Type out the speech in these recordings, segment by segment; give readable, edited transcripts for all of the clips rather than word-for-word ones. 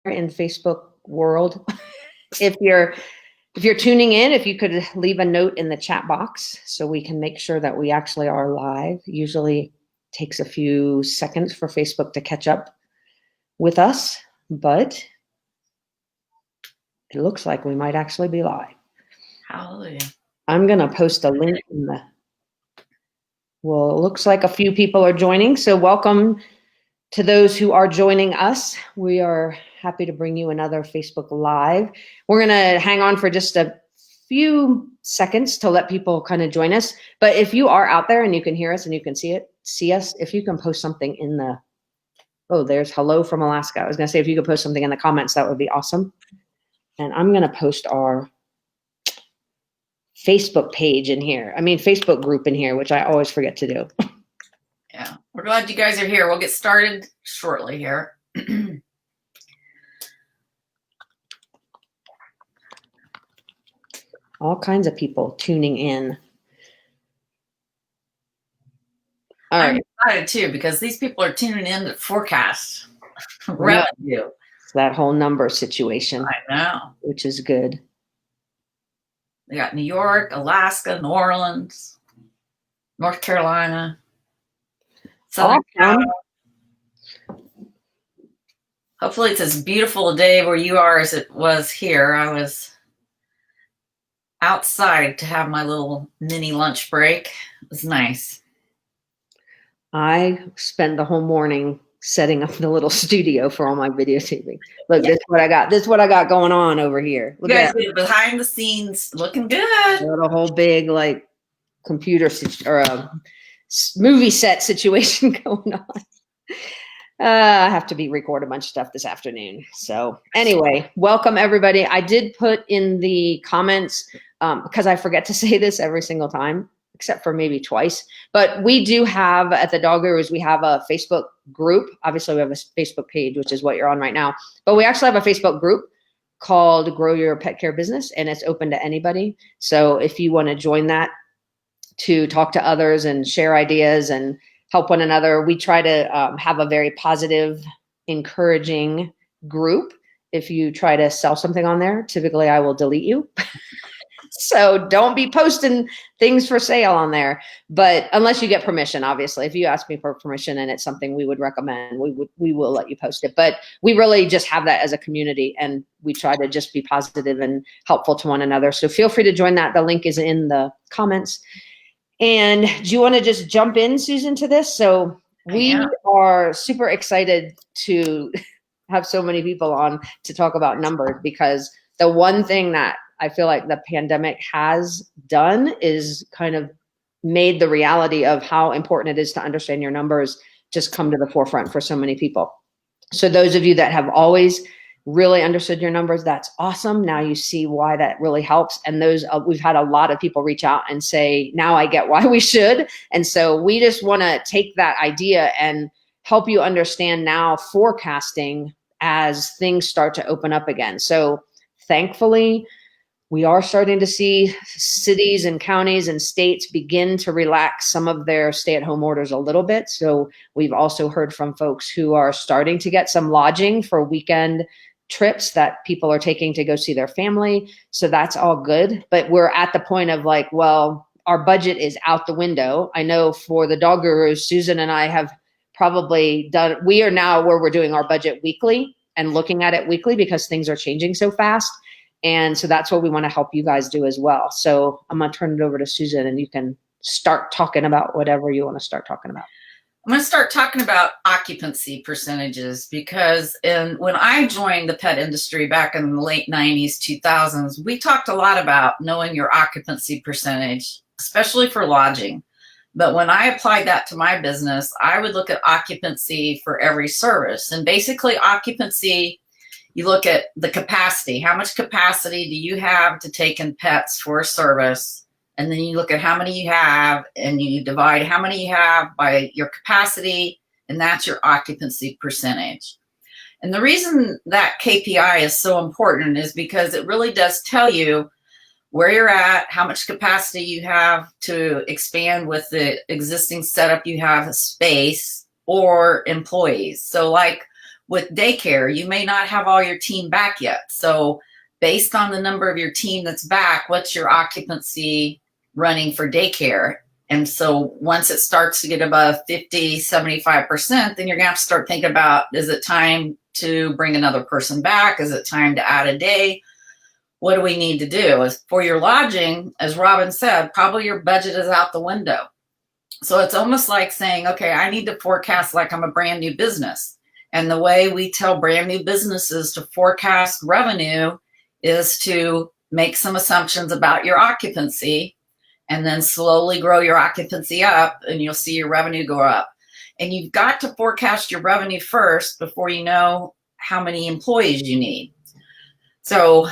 in Facebook world. If you're tuning in, if you could leave a note in the chat box so we can make sure that we actually are live. Usually takes a few seconds for Facebook to catch up with us, but it looks like we might actually be live. Hallelujah. I'm going to post a link in the, well, it looks like a few people are joining. So welcome to those who are joining us. We are happy to bring you another Facebook Live. We're going to hang on for just a few seconds to let people kind of join us. But if you are out there and you can hear us and you can see us, if you can post something in the, oh, there's hello from Alaska. I was going to say, if you could post something in the comments, that would be awesome. And I'm going to post our Facebook page in here. I mean, Facebook group in here, which I always forget to do. Yeah, we're glad you guys are here. We'll get started shortly here. All kinds of people tuning in. All right. I'm excited too, because these people are tuning in to forecast revenue. It's that whole number situation. I know. Which is good. We got New York, Alaska, New Orleans, North Carolina, Southern California. Hopefully it's as beautiful a day where you are as it was here. I was outside to have my little mini lunch break. It was nice. I spent the whole morning setting up the little studio for all my videotaping. Look, this is what I got. This is what I got going on over here. Look at that. Behind the scenes, looking good. Got a whole big like computer or a movie set situation going on. I have to record a bunch of stuff this afternoon. So anyway, welcome everybody. I did put in the comments because I forget to say this every single time, except for maybe twice. But we do have at the Dog Gurus, we have a Facebook group. Obviously, we have a Facebook page, which is what you're on right now. But we actually have a Facebook group called Grow Your Pet Care Business, and it's open to anybody. So if you want to join that to talk to others and share ideas and help one another, we try to have a very positive, encouraging group. If you try to sell something on there, typically I will delete you. So don't be posting things for sale on there, but unless you get permission, obviously, if you ask me for permission and it's something we would recommend, we will let you post it. But we really just have that as a community, and we try to just be positive and helpful to one another. So feel free to join that. The link is in the comments. And do you want to just jump in, Susan, to this? So we are super excited to have so many people on to talk about numbers, because the one thing that I feel like the pandemic has done is kind of made the reality of how important it is to understand your numbers just come to the forefront for so many people. So those of you that have always really understood your numbers, that's awesome. Now you see why that really helps. And those we've had a lot of people reach out and say, now I get why we should. And so we just want to take that idea and help you understand now forecasting as things start to open up again. So thankfully, we are starting to see cities and counties and states begin to relax some of their stay-at-home orders a little bit. So we've also heard from folks who are starting to get some lodging for weekend trips that people are taking to go see their family. So that's all good. But we're at the point of like, well, our budget is out the window. I know for the Dog Gurus, Susan and I have probably done, we are now where we're doing our budget weekly and looking at it weekly because things are changing so fast. And so that's what we want to help you guys do as well. So I'm going to turn it over to Susan and you can start talking about whatever you want to start talking about. I'm going to start talking about occupancy percentages, because when I joined the pet industry back in the late 90s, 2000s, we talked a lot about knowing your occupancy percentage, especially for lodging. But when I applied that to my business, I would look at occupancy for every service. And basically occupancy, you look at the capacity. How much capacity do you have to take in pets for a service? And then you look at how many you have and you divide how many you have by your capacity, and that's your occupancy percentage. And the reason that KPI is so important is because it really does tell you where you're at, how much capacity you have to expand with the existing setup you have, space or employees. So like with daycare, you may not have all your team back yet. So based on the number of your team that's back, what's your occupancy running for daycare? And so once it starts to get above 50, 75%, then you're going to have to start thinking about, is it time to bring another person back? Is it time to add a day? What do we need to do? As for your lodging, as Robin said, probably your budget is out the window. So it's almost like saying, okay, I need to forecast like I'm a brand new business. And the way we tell brand new businesses to forecast revenue is to make some assumptions about your occupancy and then slowly grow your occupancy up, and you'll see your revenue go up. And you've got to forecast your revenue first before you know how many employees you need. So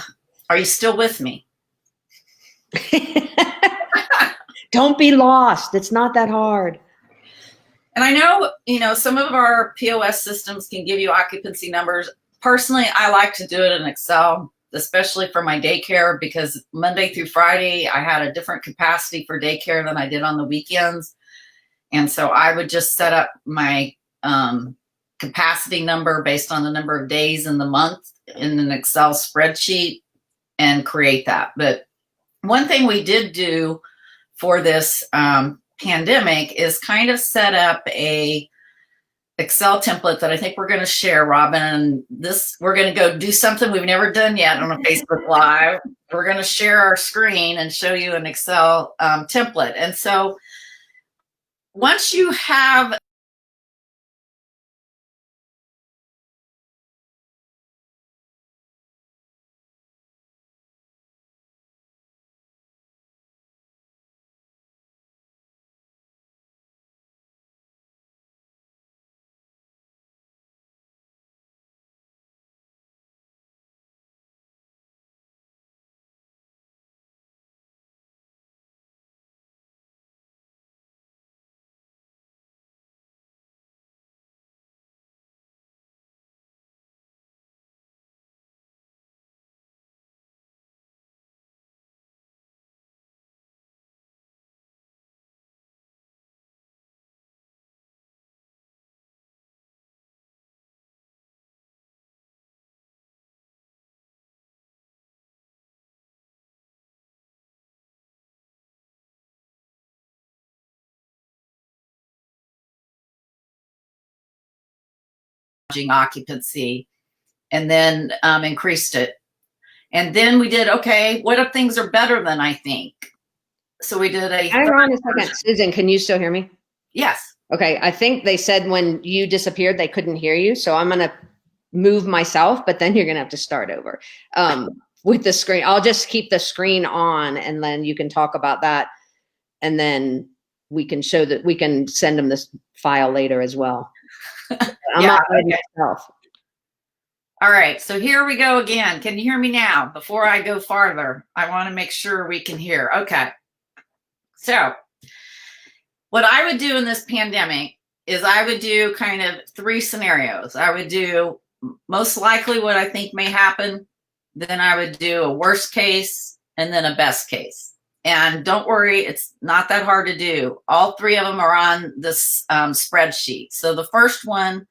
are you still with me? Don't be lost. It's not that hard. And I know, some of our POS systems can give you occupancy numbers. Personally, I like to do it in Excel, especially for my daycare, because Monday through Friday, I had a different capacity for daycare than I did on the weekends. And so I would just set up my capacity number based on the number of days in the month in an Excel spreadsheet and create that. But one thing we did do for this pandemic is kind of set up a Excel template that I think we're going to share, Robin. And we're going to go do something we've never done yet on a Facebook Live. We're going to share our screen and show you an Excel template. And so once you have occupancy and then increased it. And then we did, okay, what if things are better than I think? So we did a— Hang on a second. Susan, can you still hear me? Yes. Okay. I think they said when you disappeared, they couldn't hear you. So I'm going to move myself, but then you're going to have to start over with the screen. I'll just keep the screen on and then you can talk about that. And then we can show that we can send them this file later as well. I'm not ready myself. All right, so here we go again. Can you hear me now? Before I go farther, I want to make sure we can hear. Okay. So what I would do in this pandemic is I would do kind of 3 scenarios. I would do most likely what I think may happen. Then I would do a worst case and then a best case. And don't worry, it's not that hard to do. All 3 of them are on this spreadsheet. So the first one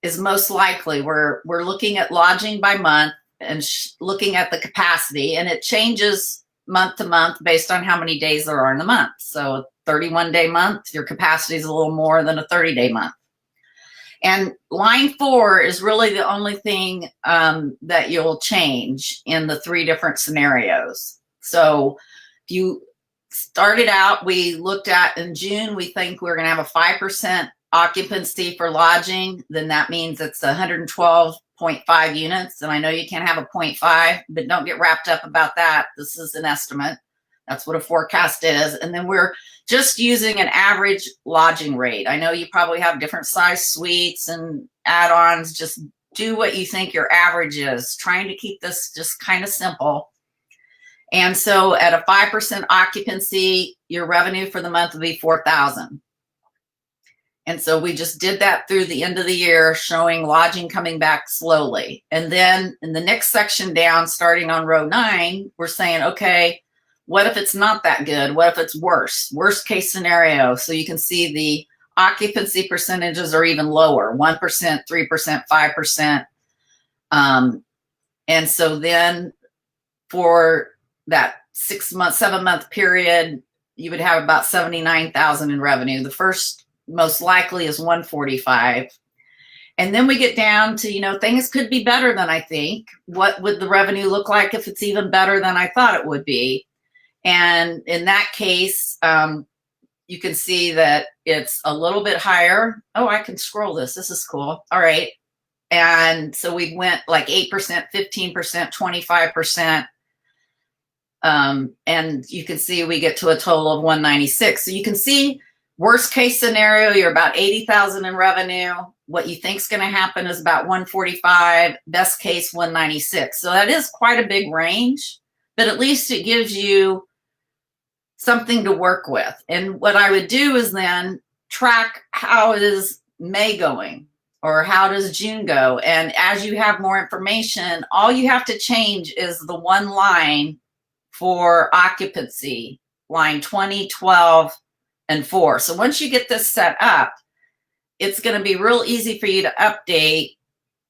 is most likely. We're looking at lodging by month and looking at the capacity, and it changes month to month based on how many days there are in the month. So a 31-day month, your capacity is a little more than a 30-day month. And line 4 is really the only thing that you'll change in the 3 different scenarios. So if you started out, we looked at in June, we think we're going to have a 5% occupancy for lodging, then that means it's 112.5 units. And I know you can't have a 0.5, but don't get wrapped up about that. This is an estimate. That's what a forecast is. And then we're just using an average lodging rate. I know you probably have different size suites and add-ons. Just do what you think your average is, trying to keep this just kind of simple. And so at a 5% occupancy, your revenue for the month will be $4,000. And so we just did that through the end of the year, showing lodging coming back slowly. And then in the next section down, starting on row 9, we're saying, okay, what if it's not that good? What if it's worse? Worst case scenario. So you can see the occupancy percentages are even lower, 1%, 3%, 5%. And so then for that 7 month period, you would have about 79,000 in revenue. The first most likely is 145. And then we get down to, things could be better than I think. What would the revenue look like if it's even better than I thought it would be? And in that case, you can see that it's a little bit higher. Oh, I can scroll this. This is cool. All right. And so we went like 8%, 15%, 25%. And you can see we get to a total of 196. So you can see worst case scenario, you're about 80,000 in revenue. What you think is going to happen is about 145, best case 196. So that is quite a big range, but at least it gives you something to work with. And what I would do is then track how is May going or how does June go. And as you have more information, all you have to change is the one line for occupancy, line 20, 12, and 4. So once you get this set up, it's going to be real easy for you to update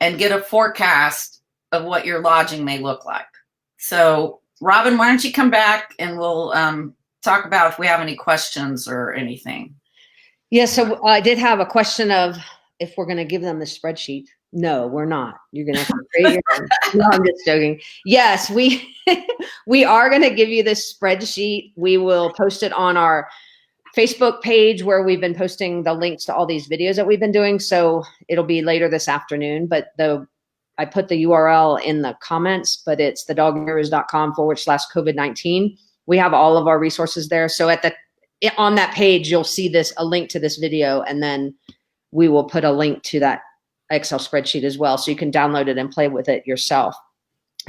and get a forecast of what your lodging may look like. So Robin, why don't you come back and we'll talk about if we have any questions or anything. Yeah, so I did have a question of if we're going to give them the spreadsheet. No, we're not. You're going to have to create your own. No, I'm just joking. Yes, we are going to give you this spreadsheet. We will post it on our Facebook page where we've been posting the links to all these videos that we've been doing. So it'll be later this afternoon, but I put the URL in the comments, but it's thedogheroes.com/COVID-19. We have all of our resources there. So on that page, you'll see a link to this video, and then we will put a link to that Excel spreadsheet as well. So you can download it and play with it yourself.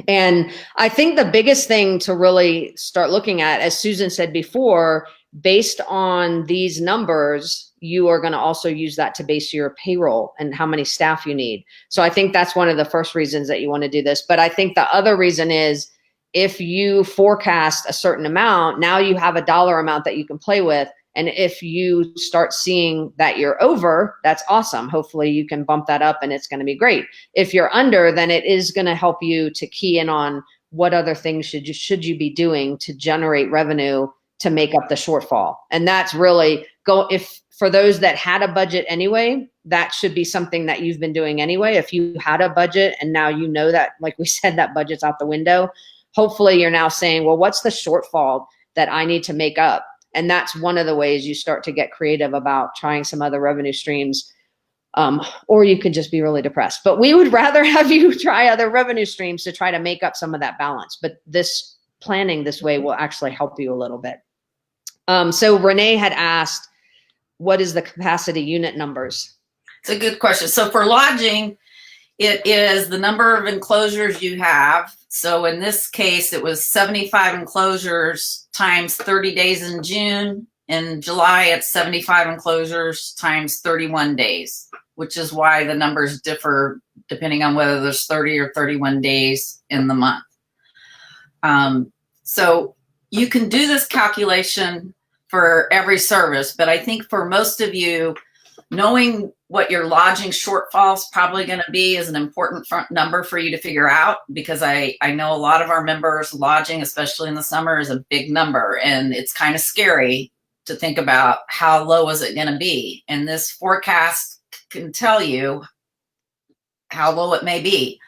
And I think the biggest thing to really start looking at, as Susan said before, based on these numbers, you are going to also use that to base your payroll and how many staff you need. So I think that's one of the first reasons that you want to do this. But I think the other reason is if you forecast a certain amount, now you have a dollar amount that you can play with. And if you start seeing that you're over, that's awesome. Hopefully you can bump that up and it's going to be great. If you're under, then it is going to help you to key in on what other things should you be doing to generate revenue to make up the shortfall. And that's really for those that had a budget anyway, that should be something that you've been doing anyway. If you had a budget and now you know that, like we said, that budget's out the window, hopefully you're now saying, well, what's the shortfall that I need to make up? And that's one of the ways you start to get creative about trying some other revenue streams. Or you could just be really depressed. But we would rather have you try other revenue streams to try to make up some of that balance. But this planning this way will actually help you a little bit. So Renee had asked, what is the capacity unit numbers? It's a good question. So for lodging, it is the number of enclosures you have. So in this case, it was 75 enclosures times 30 days in June. In July, it's 75 enclosures times 31 days, which is why the numbers differ depending on whether there's 30 or 31 days in the month. So you can do this calculation for every service, but I think for most of you, knowing what your lodging shortfall is probably going to be is an important number for you to figure out, because I know a lot of our members lodging, especially in the summer, is a big number, and it's kind of scary to think about how low is it going to be. And this forecast can tell you how low it may be.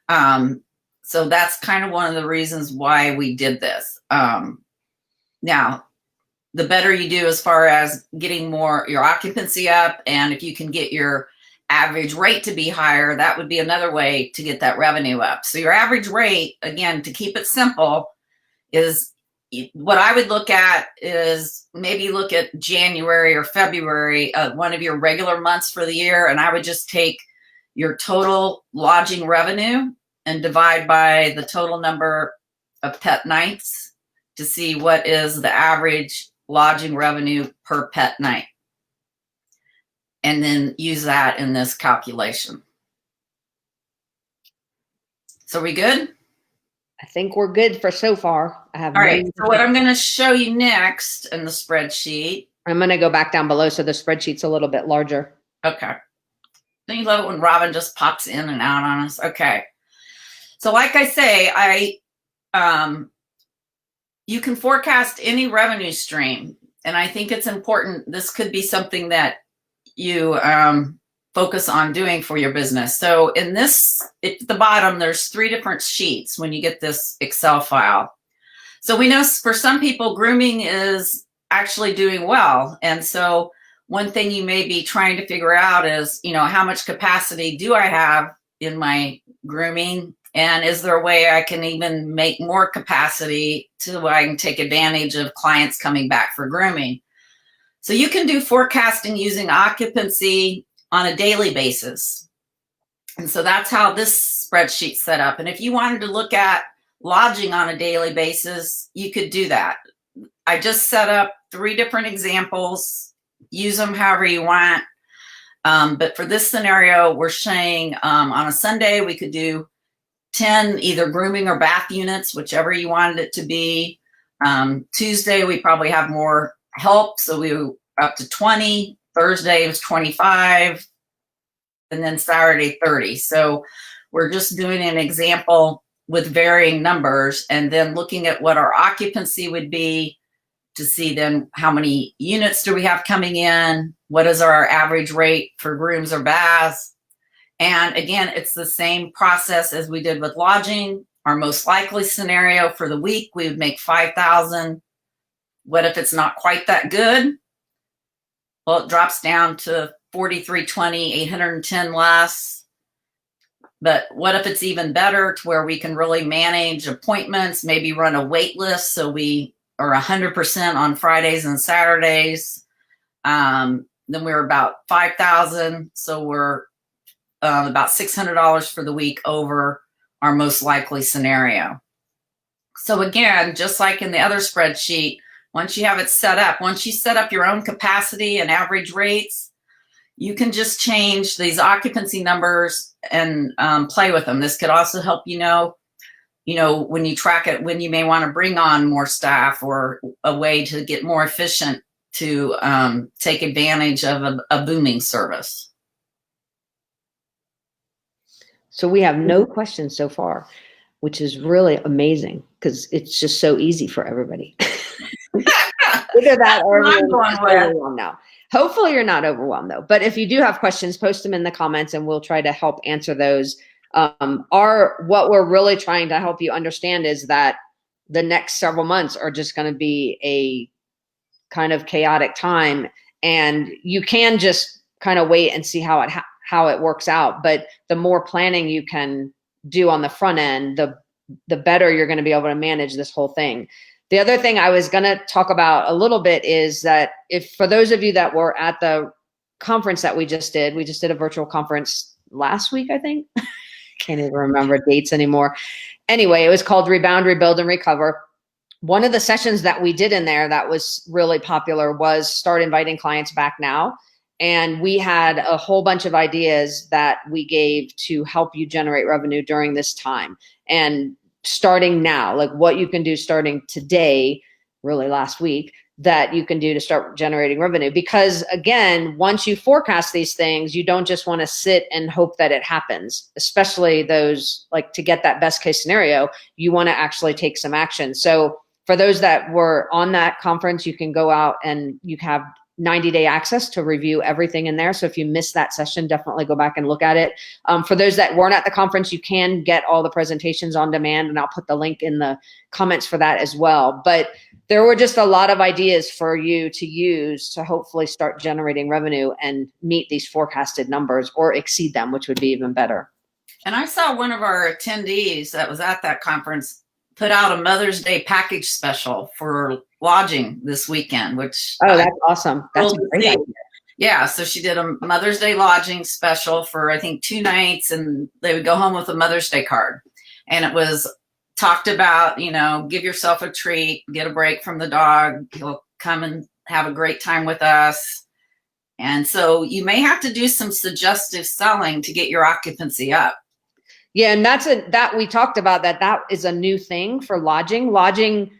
So that's kind of one of the reasons why we did this. Now, the better you do as far as getting your occupancy up, and if you can get your average rate to be higher, that would be another way to get that revenue up. So your average rate, again, to keep it simple, is what I would look at is maybe look at January or February, one of your regular months for the year, and I would just take your total lodging revenue and divide by the total number of pet nights to see what is the average lodging revenue per pet night, and then use that in this calculation. So we good? I think we're good for so far. All right. So what I'm going to show you next in the spreadsheet I'm going to go back down below so the spreadsheet's a little bit larger. Okay. Don't you love it when Robin just pops in and out on us? Okay. So like I say, you can forecast any revenue stream. And I think it's important. This could be something that you focus on doing for your business. So in this, at the bottom, there's 3 different sheets when you get this Excel file. So we know for some people, grooming is actually doing well. And so one thing you may be trying to figure out is, how much capacity do I have in my grooming? And is there a way I can even make more capacity so I can take advantage of clients coming back for grooming? So you can do forecasting using occupancy on a daily basis. And so that's how this spreadsheet's set up. And if you wanted to look at lodging on a daily basis, you could do that. I just set up 3 different examples. Use them however you want. But for this scenario, we're saying on a Sunday, we could do 10 either grooming or bath units, whichever you wanted it to be. Tuesday, we probably have more help, so we were up to 20. Thursday was 25, and then Saturday 30. So we're just doing an example with varying numbers and then looking at what our occupancy would be to see then how many units do we have coming in, what is our average rate for grooms or baths. And again, it's the same process as we did with lodging. Our most likely scenario for the week, we would make 5,000. What if it's not quite that good? Well, it drops down to 4,320, 810 less. But what if it's even better to where we can really manage appointments, maybe run a wait list so we are 100% on Fridays and Saturdays. Then we're about 5,000. So we're about $600 for the week over our most likely scenario. So again, just like in the other spreadsheet, once you have it set up, once you set up your own capacity and average rates, you can just change these occupancy numbers and play with them. This could also help you know, when you track it, when you may want to bring on more staff or a way to get more efficient to take advantage of a booming service. So we have no questions so far, which is really amazing because it's just so easy for everybody. Either that or overwhelmed now. Hopefully you're not overwhelmed though. But if you do have questions, post them in the comments and we'll try to help answer those. What we're really trying to help you understand is that the next several months are just going to be a kind of chaotic time, and you can just kind of wait and see how it works out. But the more planning you can do on the front end, the better you're going to be able to manage this whole thing. The other thing I was going to talk about a little bit is that if for those of you that were at the conference that we just did a virtual conference last week, I think. Can't even remember dates anymore. Anyway, it was called Rebound, Rebuild, and Recover. One of the sessions that we did in there that was really popular was Start Inviting Clients Back Now. And we had a whole bunch of ideas that we gave to help you generate revenue during this time. And starting now, like what you can do starting today, really last week, that you can do to start generating revenue. Because again, once you forecast these things, you don't just want to sit and hope that it happens, especially those, like, to get that best case scenario, you want to actually take some action. So for those that were on that conference, you can go out and you have 90-day access to review everything in there. So if you missed that session, definitely go back and look at it. For those that weren't at the conference, you can get all the presentations on demand, and I'll put the link in the comments for that as well. But there were just a lot of ideas for you to use to hopefully start generating revenue and meet these forecasted numbers or exceed them, which would be even better. And I saw one of our attendees that was at that conference put out a Mother's Day package special for lodging this weekend, which that's awesome. That's a great idea. Yeah, so she did a Mother's Day lodging special for I think 2 nights, and they would go home with a Mother's Day card. And it was talked about, give yourself a treat, get a break from the dog. He'll come and have a great time with us. And so you may have to do some suggestive selling to get your occupancy up. Yeah, and that we talked about that is a new thing for lodging. Lodging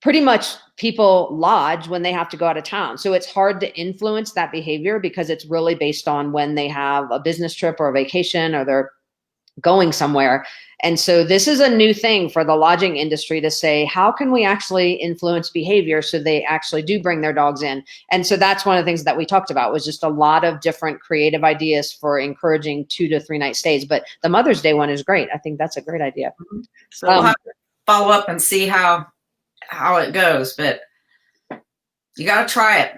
pretty much people lodge when they have to go out of town. So it's hard to influence that behavior because it's really based on when they have a business trip or a vacation or they're going somewhere. And so this is a new thing for the lodging industry to say, how can we actually influence behavior so they actually do bring their dogs in? And so that's one of the things that we talked about was just a lot of different creative ideas for encouraging 2 to 3 night stays. But the Mother's Day one is great. I think that's a great idea. So we'll have to follow up and see how it goes, but you got to try it.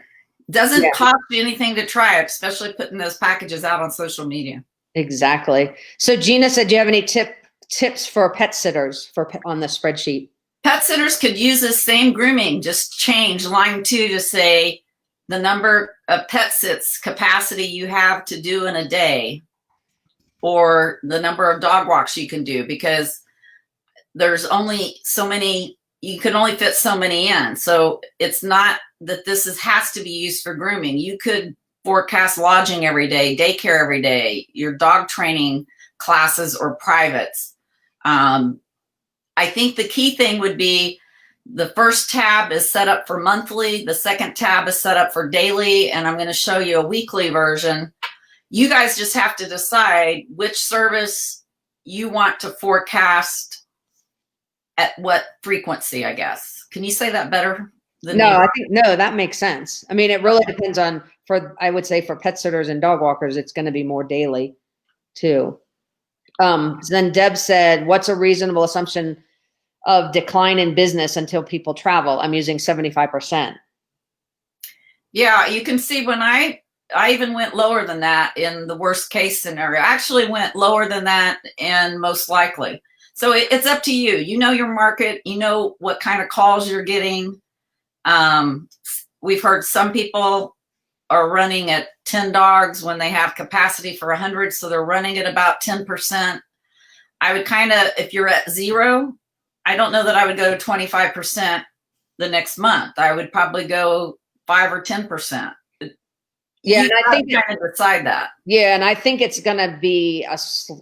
Doesn't cost you anything to try it, especially putting those packages out on social media. Exactly. So Gina said, do you have any tips for pet sitters on the spreadsheet? Pet sitters could use the same grooming, just change line 2 to say the number of pet sits capacity you have to do in a day, or the number of dog walks you can do, because there's only so many, you can only fit so many in. So it's not that this has to be used for grooming. You could forecast lodging every day, daycare every day, your dog training classes or privates. I think the key thing would be the first tab is set up for monthly. The second tab is set up for daily. And I'm going to show you a weekly version. You guys just have to decide which service you want to forecast at what frequency, I guess. Can you say that better? No, that makes sense. I mean, it really depends on, I would say for pet sitters and dog walkers, it's going to be more daily too. Then Deb said, what's a reasonable assumption of decline in business until people travel? I'm using 75%. Yeah, you can see when I even went lower than that in the worst case scenario. I actually went lower than that in most likely. So it's up to you. You know your market. You know what kind of calls you're getting. We've heard some people are running at 10 dogs when they have capacity for 100. So they're running at about 10%. I would if you're at 0, I don't know that I would go to 25% the next month. I would probably go 5 or 10%. Yeah, and I think kind of decide that. Yeah, and I think it's going to be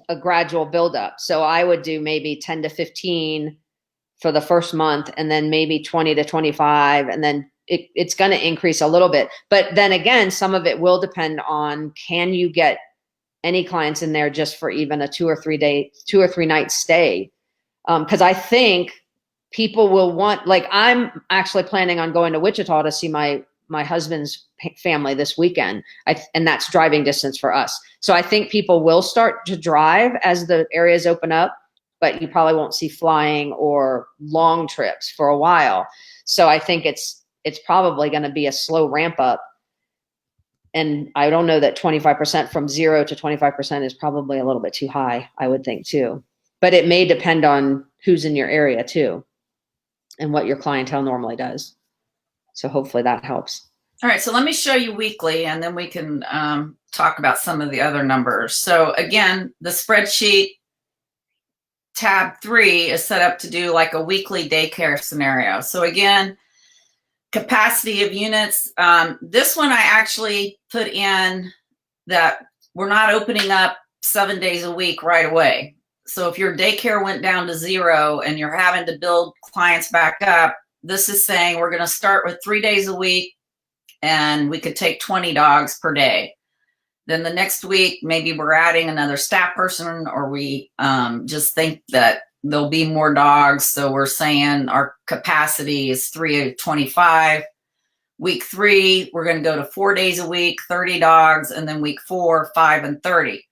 a gradual buildup. So I would do maybe 10 to 15 for the first month, and then maybe 20 to 25, and then it's going to increase a little bit. But then again, some of it will depend on, can you get any clients in there just for even a 2 or 3 night stay? Because I think people will want, like, I'm actually planning on going to Wichita to see my husband's family this weekend, and that's driving distance for us. So I think people will start to drive as the areas open up, but you probably won't see flying or long trips for a while. So I think it's probably going to be a slow ramp up. And I don't know that 25% from 0 to 25% is probably a little bit too high, I would think too. But it may depend on who's in your area too and what your clientele normally does. So hopefully that helps. All right, so let me show you weekly, and then we can talk about some of the other numbers. So again, the spreadsheet tab 3 is set up to do like a weekly daycare scenario. So again, capacity of units. This one I actually put in that we're not opening up 7 days a week right away. So if your daycare went down to 0 and you're having to build clients back up, this is saying we're going to start with 3 days a week, and we could take 20 dogs per day. Then the next week, maybe we're adding another staff person, or we just think that there'll be more dogs. So we're saying our capacity is 3 of 25. Week 3, we're going to go to 4 days a week, 30 dogs. And then week 4, 5 and 30.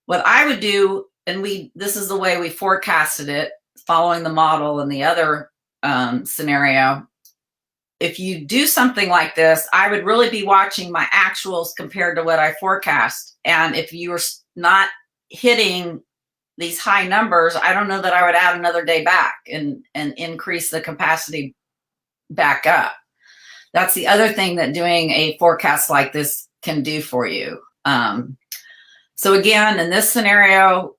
What I would do, and this is the way we forecasted it, following the model and the other scenario. If you do something like this, I would really be watching my actuals compared to what I forecast. And if you are not hitting these high numbers, I don't know that I would add another day back and increase the capacity back up. That's the other thing that doing a forecast like this can do for you. So again, in this scenario,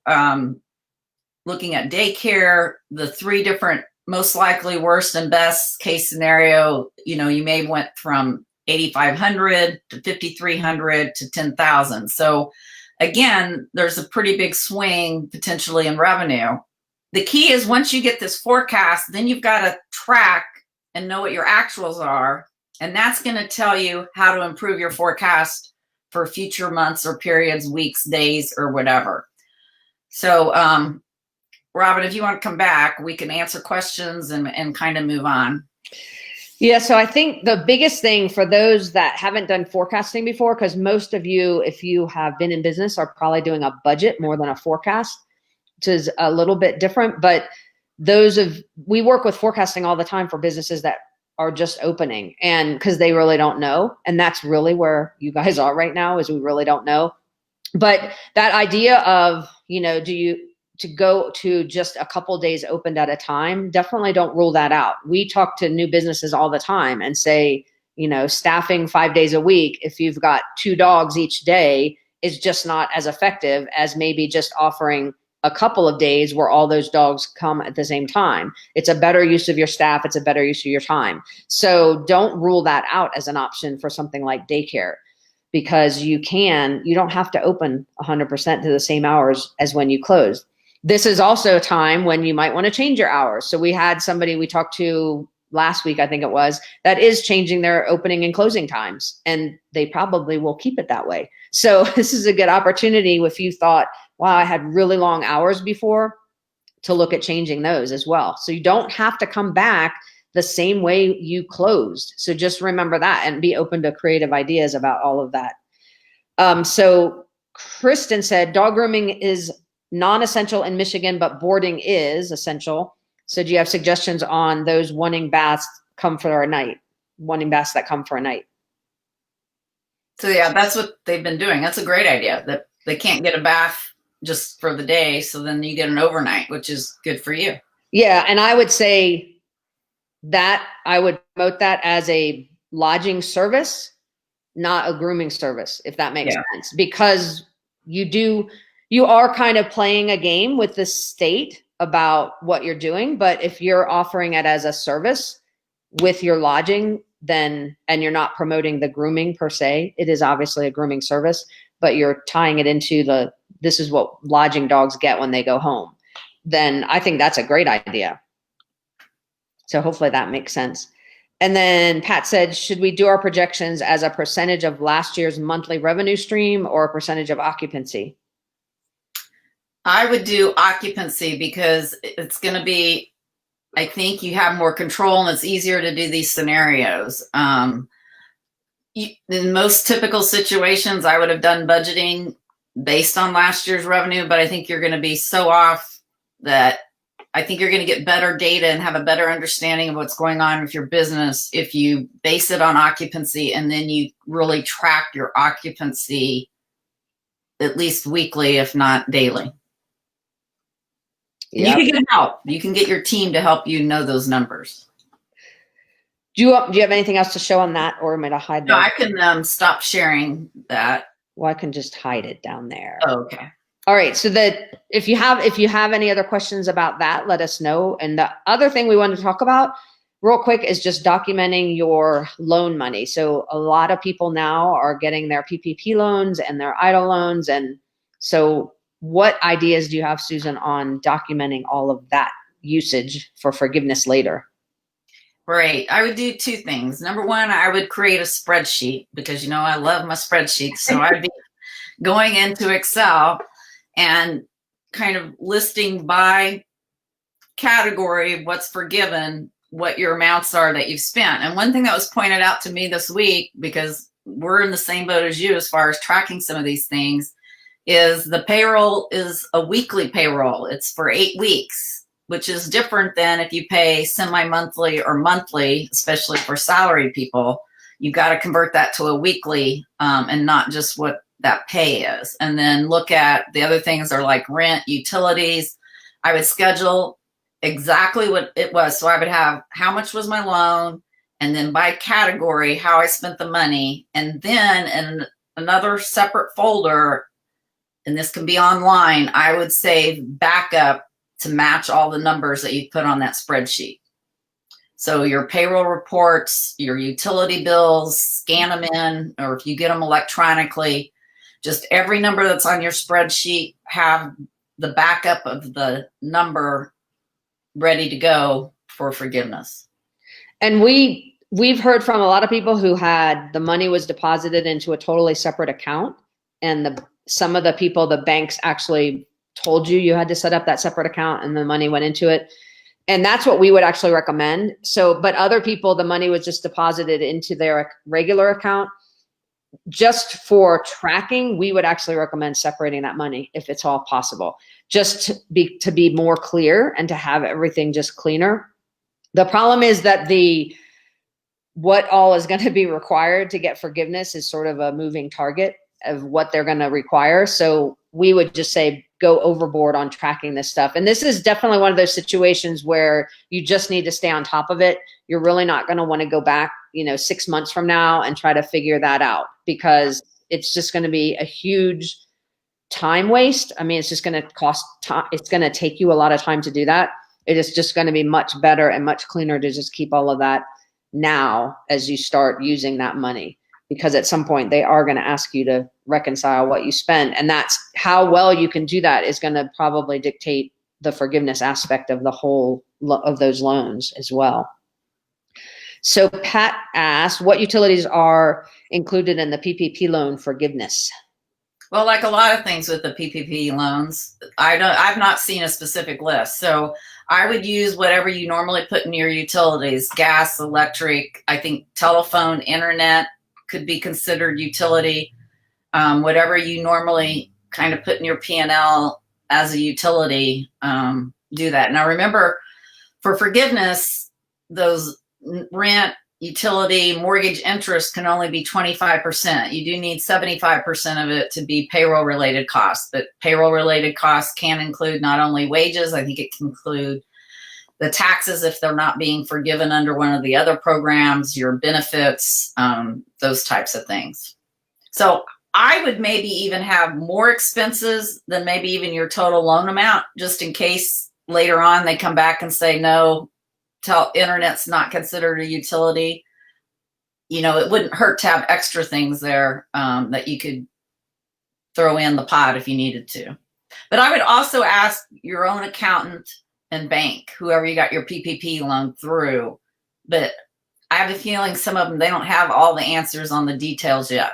looking at daycare, the 3 different most likely, worst, and best case scenario, you may went from 8,500 to 5,300 to 10,000. So again, there's a pretty big swing potentially in revenue. The key is once you get this forecast, then you've got to track and know what your actuals are. And that's going to tell you how to improve your forecast for future months or periods, weeks, days, or whatever. So, Robin, if you want to come back, we can answer questions and kind of move on. Yeah, so I think the biggest thing for those that haven't done forecasting before, because most of you, if you have been in business, are probably doing a budget more than a forecast, which is a little bit different. But we work with forecasting all the time for businesses that are just opening, and because they really don't know. And that's really where you guys are right now, is we really don't know. But that idea of, to go to just a couple days opened at a time, definitely don't rule that out. We talk to new businesses all the time and say, staffing 5 days a week, if you've got 2 dogs each day, is just not as effective as maybe just offering a couple of days where all those dogs come at the same time. It's a better use of your staff. It's a better use of your time. So don't rule that out as an option for something like daycare, because you don't have to open 100% to the same hours as when you closed. This is also a time when you might want to change your hours. So we had somebody we talked to last week, I think it was, that is changing their opening and closing times, and they probably will keep it that way. So this is a good opportunity if you thought, wow, I had really long hours before, to look at changing those as well. So you don't have to come back the same way you closed. So just remember that and be open to creative ideas about all of that. So Kristen said, dog grooming is non-essential in Michigan, but boarding is essential. So do you have suggestions on those wanting baths that come for a night? So yeah, that's what they've been doing. That's a great idea, that they can't get a bath just for the day. So then you get an overnight, which is good for you. Yeah. And I would say that I would promote that as a lodging service, not a grooming service, if that makes sense, because you are kind of playing a game with the state about what you're doing. But if you're offering it as a service with your lodging, and you're not promoting the grooming per se, it is obviously a grooming service, but you're tying it into this is what lodging dogs get when they go home, then I think that's a great idea. So hopefully that makes sense. And then Pat said, should we do our projections as a percentage of last year's monthly revenue stream or a percentage of occupancy? I would do occupancy, because it's going to be, I think you have more control and it's easier to do these scenarios. In most typical situations, I would have done budgeting based on last year's revenue, but I think you're going to be so off that I think you're going to get better data and have a better understanding of what's going on with your business if you base it on occupancy and then you really track your occupancy at least weekly, if not daily. Yep. You can get help. You can get your team to help you know those numbers. Do you have anything else to show on that, or am I to hide that? No, I can stop sharing that. Well, I can just hide it down there. Oh, okay. All right. So that if you have any other questions about that, let us know. And the other thing we wanted to talk about real quick is just documenting your loan money. So a lot of people now are getting their PPP loans and their EIDL loans. And so what ideas do you have, Susan, on documenting all of that usage for forgiveness later? Right. I would do 2 things. Number one, I would create a spreadsheet, because, I love my spreadsheets. So I'd be going into Excel and kind of listing by category what's forgiven, what your amounts are that you've spent. And one thing that was pointed out to me this week, because we're in the same boat as you as far as tracking some of these things, is the payroll is a weekly payroll. It's for 8 weeks, which is different than if you pay semi-monthly or monthly, especially for salaried people. You've got to convert that to a weekly and not just what that pay is. And then look at the other things are like rent, utilities. I would schedule exactly what it was. So I would have how much was my loan, and then by category, how I spent the money. And then in another separate folder, and this can be online, I would save backup to match all the numbers that you put on that spreadsheet. So your payroll reports, your utility bills, scan them in, or if you get them electronically, just every number that's on your spreadsheet, have the backup of the number ready to go for forgiveness. And we've heard from a lot of people who had the money was deposited into a totally separate account, and some of the people, the banks actually told you had to set up that separate account and the money went into it. And that's what we would actually recommend. So, but other people, the money was just deposited into their regular account. Just for tracking, we would actually recommend separating that money if it's all possible, just to be more clear and to have everything just cleaner. The problem is that what all is going to be required to get forgiveness is sort of a moving target of what they're going to require. So we would just say, go overboard on tracking this stuff. And this is definitely one of those situations where you just need to stay on top of it. You're really not going to want to go back, 6 months from now and try to figure that out, because it's just going to be a huge time waste. I mean, it's just going to cost time. It's going to take you a lot of time to do that. It is just going to be much better and much cleaner to just keep all of that now as you start using that money, because at some point they are going to ask you to reconcile what you spend. And that's how well you can do that is going to probably dictate the forgiveness aspect of the whole of those loans as well. So Pat asked, what utilities are included in the PPP loan forgiveness? Well, like a lot of things with the PPP loans, I've not seen a specific list. So I would use whatever you normally put in your utilities: gas, electric, I think telephone, internet could be considered utility. Whatever you normally kind of put in your P&L as a utility, do that. Now remember, for forgiveness, those rent, utility, mortgage interest can only be 25%. You do need 75% of it to be payroll related costs, but payroll related costs can include not only wages, I think it can include the taxes if they're not being forgiven under one of the other programs, your benefits, those types of things. So I would maybe even have more expenses than maybe even your total loan amount, just in case later on they come back and say, no, internet's not considered a utility. It wouldn't hurt to have extra things there that you could throw in the pot if you needed to. But I would also ask your own accountant and bank, whoever you got your PPP loan through. But I have a feeling some of them, they don't have all the answers on the details yet.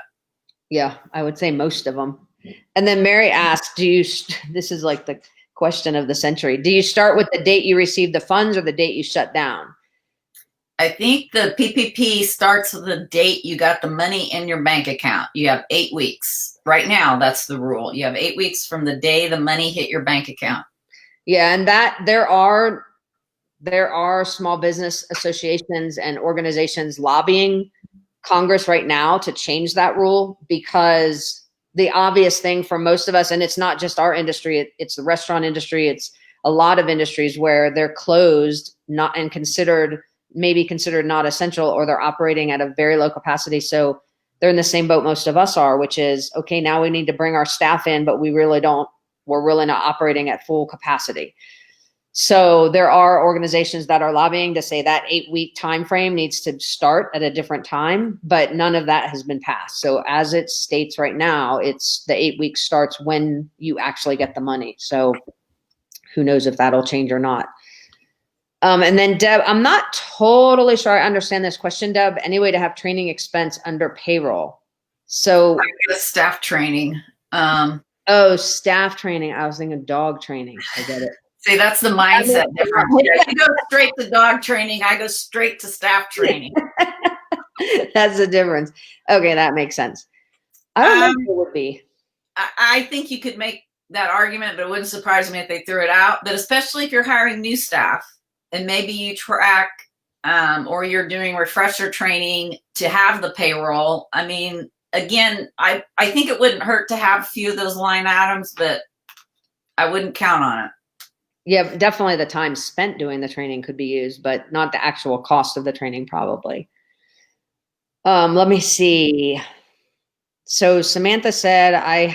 Yeah, I would say most of them. And then Mary asked, this is like the question of the century, do you start with the date you received the funds or the date you shut down? I think the PPP starts with the date you got the money in your bank account. You have 8 weeks. Right now, that's the rule. You have 8 weeks from the day the money hit your bank account. Yeah, and that there are small business associations and organizations lobbying Congress right now to change that rule, because the obvious thing for most of us, and it's not just our industry, it's the restaurant industry, it's a lot of industries where they're closed, not and maybe considered not essential, or they're operating at a very low capacity. So they're in the same boat most of us are, which is, okay, now we need to bring our staff in, but we're really not operating at full capacity. So there are organizations that are lobbying to say that 8-week time frame needs to start at a different time, but none of that has been passed. So as it states right now, it's the 8 weeks starts when you actually get the money. So who knows if that'll change or not. And then Deb, I'm not totally sure I understand this question, Deb. Any way to have training expense under payroll? So staff training. Staff training. I was thinking dog training. I get it. See, that's the mindset difference. You go straight to dog training. I go straight to staff training. That's the difference. Okay, that makes sense. I don't know if it would be. I think you could make that argument, but it wouldn't surprise me if they threw it out. But especially if you're hiring new staff and maybe you track or you're doing refresher training to have the payroll. I mean, again, I think it wouldn't hurt to have a few of those line items, but I wouldn't count on it. Yeah, definitely the time spent doing the training could be used, but not the actual cost of the training probably. Let me see. So Samantha said, I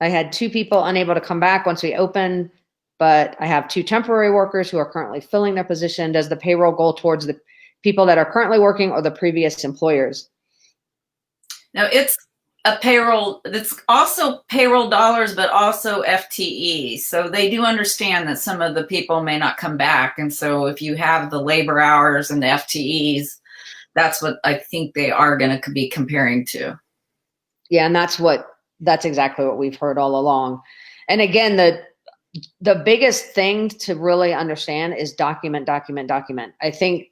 had 2 people unable to come back once we opened, but I have 2 temporary workers who are currently filling their position. Does the payroll go towards the people that are currently working or the previous employers? No, it's a payroll that's also payroll dollars, but also FTE. So they do understand that some of the people may not come back. And so if you have the labor hours and the FTEs, that's what I think they are going to be comparing to. Yeah, and that's exactly what we've heard all along. And again, the biggest thing to really understand is document. I think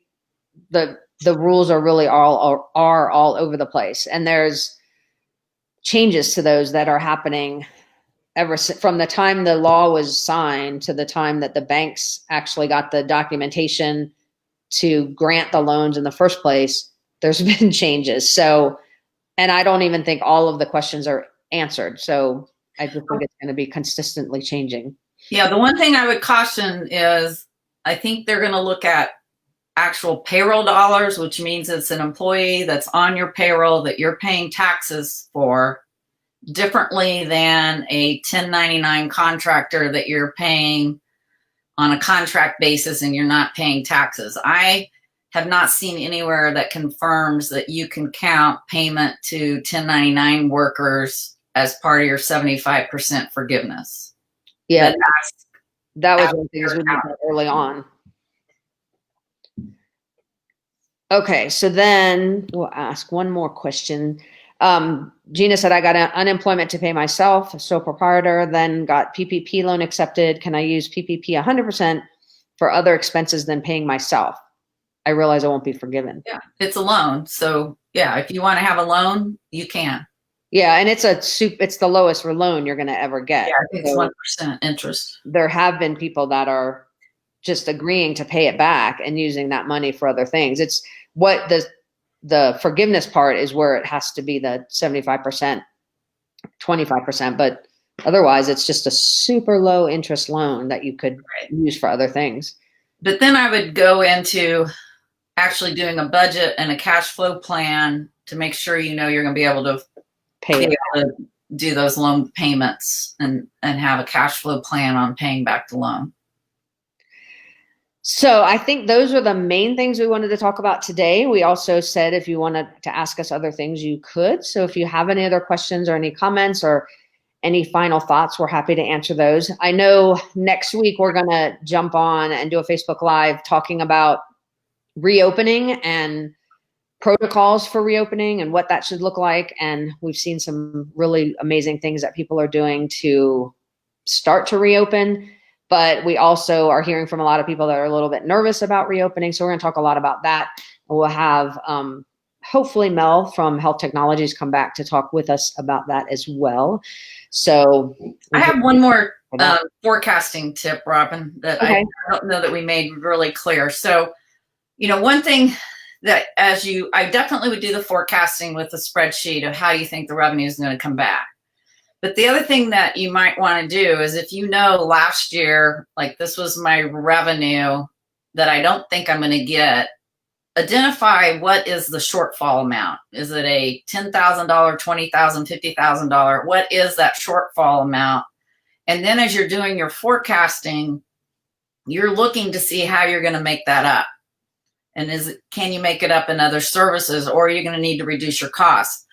the rules are really all over the place, and there's changes to those that are happening from the time the law was signed to the time that the banks actually got the documentation to grant the loans in the first place. There's been changes. So, and I don't even think all of the questions are answered. So I just think it's going to be consistently changing. Yeah, the one thing I would caution is I think they're going to look at actual payroll dollars, which means it's an employee that's on your payroll that you're paying taxes for, differently than a 1099 contractor that you're paying on a contract basis and you're not paying taxes. I have not seen anywhere that confirms that you can count payment to 1099 workers as part of your 75% forgiveness. Yeah, that was one thing we did early on. Okay, so then we'll ask one more question. Gina said, I got unemployment to pay myself, a sole proprietor, then got PPP loan accepted. Can I use PPP 100% for other expenses than paying myself? I realize I won't be forgiven. Yeah, it's a loan. So yeah, if you want to have a loan, you can. Yeah, and it's the lowest loan you're going to ever get. Yeah, I think it's 1% interest. There have been people that are just agreeing to pay it back and using that money for other things. It's what the forgiveness part is where it has to be the 75%, 25%, but otherwise it's just a super low interest loan that you could use for other things. But then I would go into actually doing a budget and a cash flow plan to make sure you're going to be able to do those loan payments and have a cash flow plan on paying back the loan. So I think those are the main things we wanted to talk about today. We also said if you wanted to ask us other things, you could. So if you have any other questions or any comments or any final thoughts, we're happy to answer those. I know next week we're going to jump on and do a Facebook Live talking about reopening and protocols for reopening and what that should look like. And we've seen some really amazing things that people are doing to start to reopen. But we also are hearing from a lot of people that are a little bit nervous about reopening. So we're going to talk a lot about that. We'll have hopefully Mel from Health Technologies come back to talk with us about that as well. So I have one more forecasting tip, Robin, that I don't know that we made really clear. So, one thing that I definitely would do the forecasting with a spreadsheet of how you think the revenue is going to come back. But the other thing that you might want to do is if last year, like this was my revenue that I don't think I'm going to get, identify what is the shortfall amount. Is it a $10,000, $20,000, $50,000? What is that shortfall amount? And then as you're doing your forecasting, you're looking to see how you're going to make that up. And can you make it up in other services, or are you going to need to reduce your costs?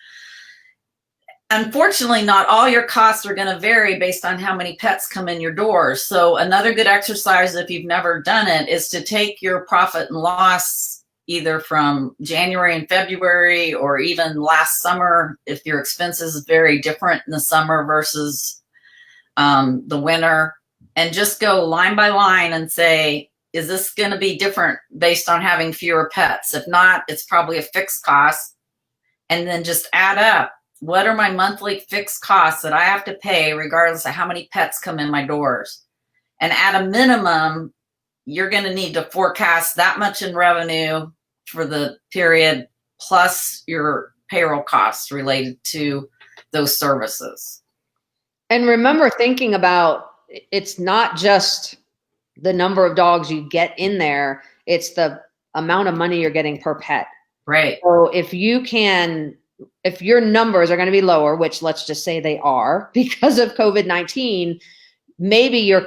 Unfortunately, not all your costs are going to vary based on how many pets come in your doors. So another good exercise, if you've never done it, is to take your profit and loss either from January and February or even last summer, if your expenses is very different in the summer versus the winter, and just go line by line and say, is this going to be different based on having fewer pets? If not, it's probably a fixed cost. And then just add up, what are my monthly fixed costs that I have to pay regardless of how many pets come in my doors? And at a minimum, you're going to need to forecast that much in revenue for the period, plus your payroll costs related to those services. And remember thinking about, it's not just the number of dogs you get in there, it's the amount of money you're getting per pet. Right. So if your numbers are going to be lower, which let's just say they are because of COVID-19, maybe your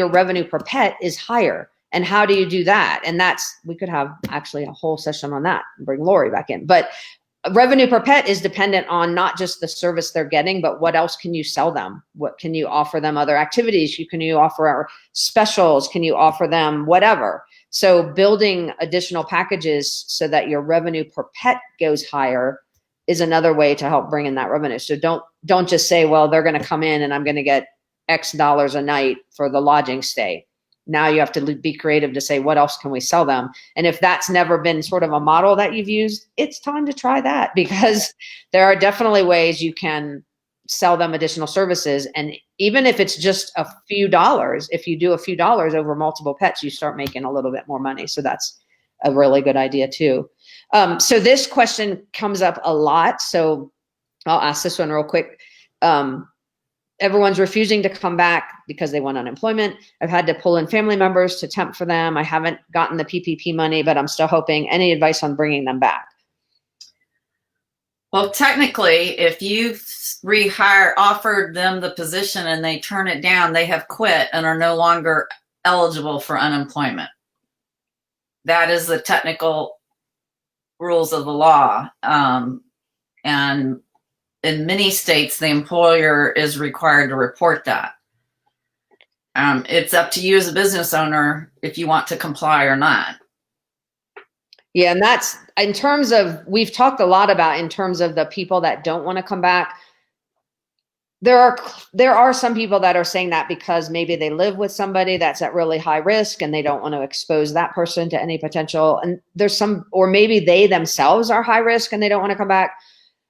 revenue per pet is higher. And how do you do that? And we could have actually a whole session on that and bring Lori back in. But revenue per pet is dependent on not just the service they're getting, but what else can you sell them? What can you offer them? Other activities? Can you offer specials? Can you offer them whatever? So building additional packages so that your revenue per pet goes higher is another way to help bring in that revenue. So don't just say, well, they're going to come in and I'm going to get X dollars a night for the lodging stay. Now you have to be creative to say, what else can we sell them? And if that's never been sort of a model that you've used, it's time to try that, because there are definitely ways you can sell them additional services. And even if it's just a few dollars, if you do a few dollars over multiple pets, you start making a little bit more money. So that's a really good idea too. So this question comes up a lot. So I'll ask this one real quick. Everyone's refusing to come back because they want unemployment. I've had to pull in family members to temp for them. I haven't gotten the PPP money, but I'm still hoping. Any advice on bringing them back? Well, technically, if you've offered them the position and they turn it down, they have quit and are no longer eligible for unemployment. That is the technical rules of the law. And in many states, the employer is required to report that. It's up to you as a business owner if you want to comply or not. Yeah, and that's in terms of, we've talked a lot about in terms of the people that don't want to come back. There are some people that are saying that because maybe they live with somebody that's at really high risk and they don't want to expose that person to any potential. And there's some, or maybe they themselves are high risk and they don't want to come back.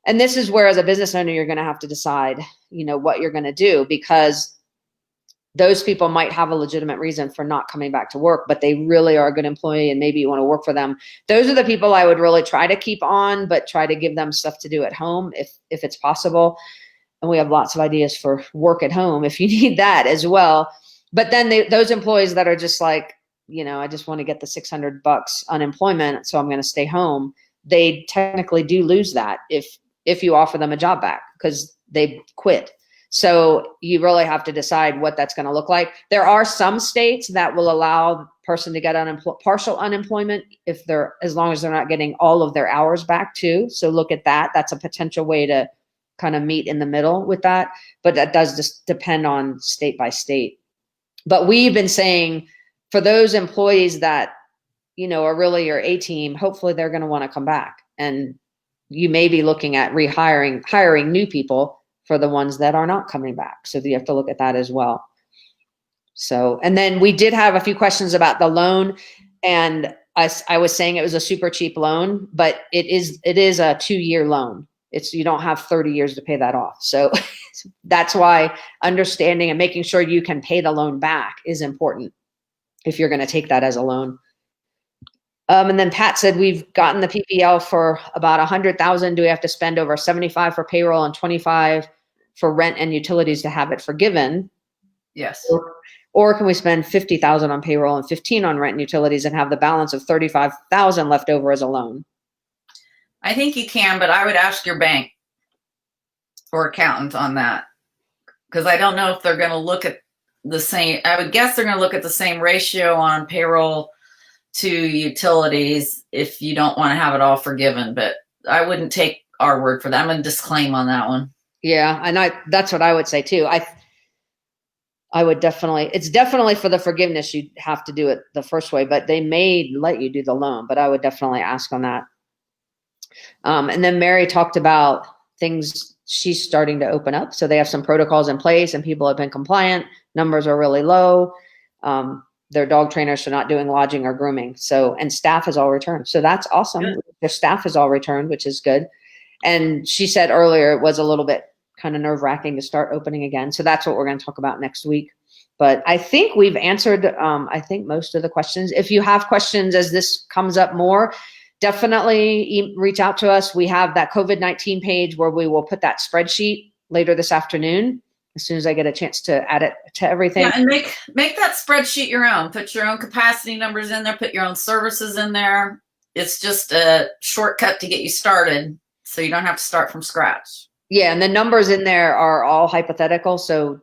And this is where, as a business owner, you're going to have to decide, what you're going to do, because those people might have a legitimate reason for not coming back to work, but they really are a good employee and maybe you want to work for them. Those are the people I would really try to keep on, but try to give them stuff to do at home if it's possible. And we have lots of ideas for work at home if you need that as well. But then those employees that are just like, I just want to get the $600 unemployment, so I'm going to stay home. They technically do lose that if you offer them a job back, because they quit. So you really have to decide what that's going to look like. There are some states that will allow the person to get partial unemployment as long as they're not getting all of their hours back too. So look at that. That's a potential way to kind of meet in the middle with that. But that does just depend on state by state. But we've been saying for those employees that, are really your A team, hopefully they're going to want to come back. And you may be looking at hiring new people for the ones that are not coming back. So you have to look at that as well. So, and then we did have a few questions about the loan, and I was saying it was a super cheap loan, but it is a 2-year loan. You don't have 30 years to pay that off. So that's why understanding and making sure you can pay the loan back is important if you're going to take that as a loan. And then Pat said, we've gotten the PPL for about 100,000. Do we have to spend over 75 for payroll and 25 for rent and utilities to have it forgiven? Yes. Or can we spend 50,000 on payroll and 15 on rent and utilities and have the balance of 35,000 left over as a loan? I think you can, but I would ask your bank or accountant on that, because I don't know if they're going to look at the same. I would guess they're going to look at the same ratio on payroll to utilities if you don't want to have it all forgiven, but I wouldn't take our word for that. I'm going to disclaim on that one. Yeah, and that's what I would say too. I would definitely, it's definitely for the forgiveness, you have to do it the first way, but they may let you do the loan, but I would definitely ask on that. And then Mary talked about things she's starting to open up. So they have some protocols in place and people have been compliant. Numbers are really low. Their dog trainers are not doing lodging or grooming. So, and staff has all returned. So that's awesome. Good. Their staff has all returned, which is good. And she said earlier it was a little bit kind of nerve-wracking to start opening again. So that's what we're going to talk about next week. But I think we've answered, most of the questions. If you have questions as this comes up more, definitely reach out to us. We have that COVID-19 page where we will put that spreadsheet later this afternoon, as soon as I get a chance to add it to everything. Yeah, and make that spreadsheet your own. Put your own capacity numbers in there. Put your own services in there. It's just a shortcut to get you started, so you don't have to start from scratch. Yeah, and the numbers in there are all hypothetical, so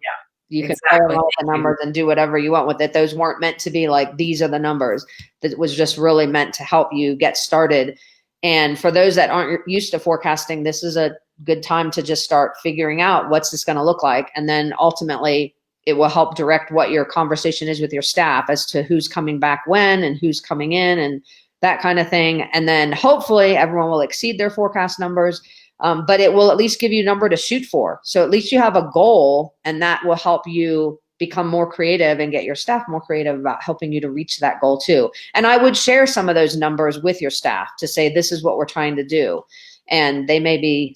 you can fire all the numbers and do whatever you want with it. Those weren't meant to be like, these are the numbers. That was just really meant to help you get started And for those that aren't used to forecasting, this is a good time to just start figuring out what's this going to look like. And then ultimately it will help direct what your conversation is with your staff as to who's coming back when and who's coming in and that kind of thing. And then hopefully everyone will exceed their forecast numbers, but it will at least give you a number to shoot for. So at least you have a goal, and that will help you become more creative and get your staff more creative about helping you to reach that goal too. And I would share some of those numbers with your staff to say, this is what we're trying to do. And they may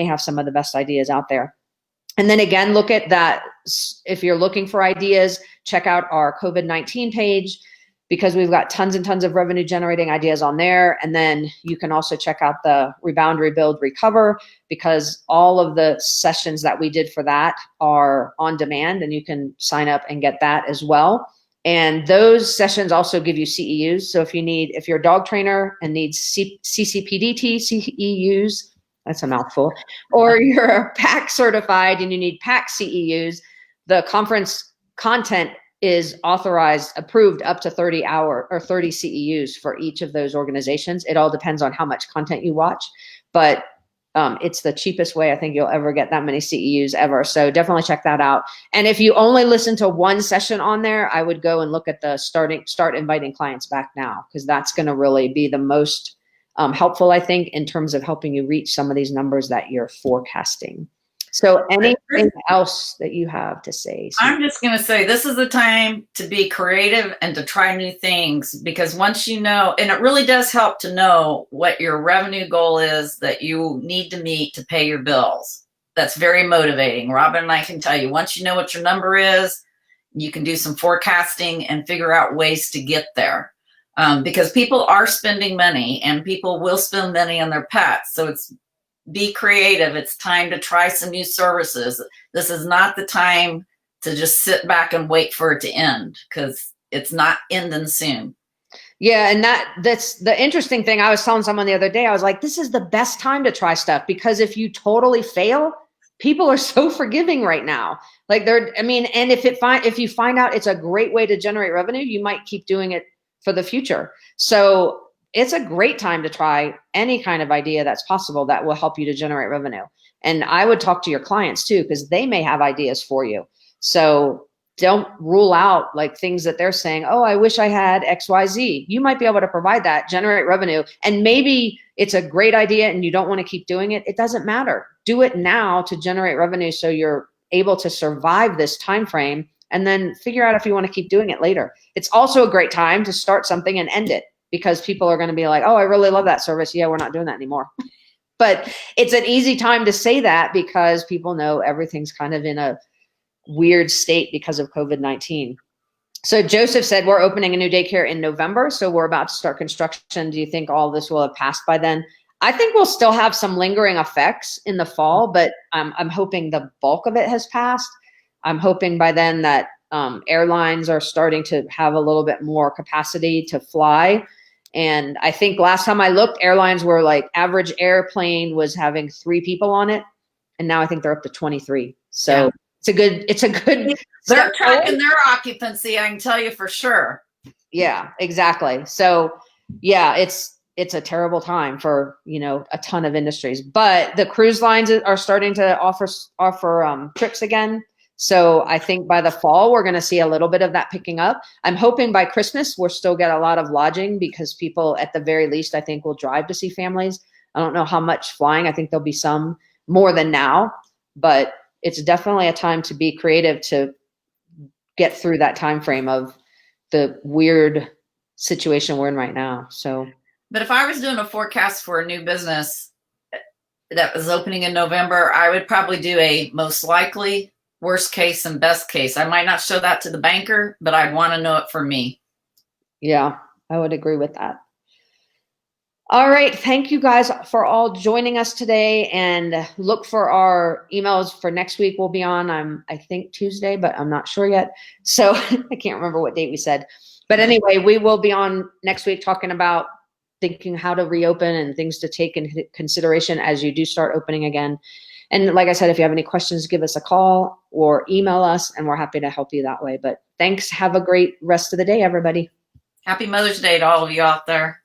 have some of the best ideas out there. And then again, look at that. If you're looking for ideas, check out our COVID-19 page, because we've got tons and tons of revenue generating ideas on there. And then you can also check out the Rebound, Rebuild, Recover, because all of the sessions that we did for that are on demand, and you can sign up and get that as well. And those sessions also give you CEUs. So if you're a dog trainer and needs CCPDT CEUs, that's a mouthful, or you're a PAC certified and you need PAC CEUs, the conference content is authorized, approved up to 30 CEUs for each of those organizations. It all depends on how much content you watch, but it's the cheapest way I think you'll ever get that many CEUs ever. So definitely check that out. And if you only listen to one session on there, I would go and look at the start inviting clients back now, because that's going to really be the most helpful, I think, in terms of helping you reach some of these numbers that you're forecasting. So anything else that you have to say? I'm just going to say this is the time to be creative and to try new things, because once you know, and it really does help to know what your revenue goal is that you need to meet to pay your bills. That's very motivating. Robin and I can tell you, once you know what your number is, you can do some forecasting and figure out ways to get there. Because people are spending money, and people will spend money on their pets. So be creative. It's time to try some new services. This is not the time to just sit back and wait for it to end, because it's not ending soon. Yeah. And that's the interesting thing. I was telling someone the other day, I was like, this is the best time to try stuff, because if you totally fail, people are so forgiving right now. Like and if you find out it's a great way to generate revenue, you might keep doing it for the future. So it's a great time to try any kind of idea that's possible that will help you to generate revenue. And I would talk to your clients too, because they may have ideas for you. So don't rule out like things that they're saying, oh, I wish I had XYZ. You might be able to provide that, generate revenue. And maybe it's a great idea and you don't want to keep doing it. It doesn't matter. Do it now to generate revenue so you're able to survive this time frame, and then figure out if you want to keep doing it later. It's also a great time to start something and end it, because people are going to be like, oh, I really love that service. Yeah, we're not doing that anymore. But it's an easy time to say that, because people know everything's kind of in a weird state because of COVID-19. So Joseph said, we're opening a new daycare in November, so we're about to start construction. Do you think all this will have passed by then? I think we'll still have some lingering effects in the fall, but I'm hoping the bulk of it has passed. I'm hoping by then that airlines are starting to have a little bit more capacity to fly. And I think last time I looked, airlines were like, average airplane was having 3 people on it. And now I think they're up to 23. So yeah. It's a good. They're tracking their occupancy, I can tell you for sure. Yeah, exactly. So yeah, it's a terrible time for, a ton of industries, but the cruise lines are starting to offer trips again. So I think by the fall, we're going to see a little bit of that picking up. I'm hoping by Christmas, we'll still get a lot of lodging, because people at the very least, I think, will drive to see families. I don't know how much flying. I think there'll be some more than now, but it's definitely a time to be creative to get through that time frame of the weird situation we're in right now. So, but if I was doing a forecast for a new business that was opening in November, I would probably do a most likely, worst case, and best case. I might not show that to the banker, but I'd want to know it for me. Yeah, I would agree with that. All right. Thank you guys for all joining us today, and look for our emails for next week. We'll be on, I think Tuesday, but I'm not sure yet. So I can't remember what date we said, but anyway, we will be on next week talking about thinking how to reopen and things to take into consideration as you do start opening again. And like I said, if you have any questions, give us a call or email us, and we're happy to help you that way. But thanks. Have a great rest of the day, everybody. Happy Mother's Day to all of you out there.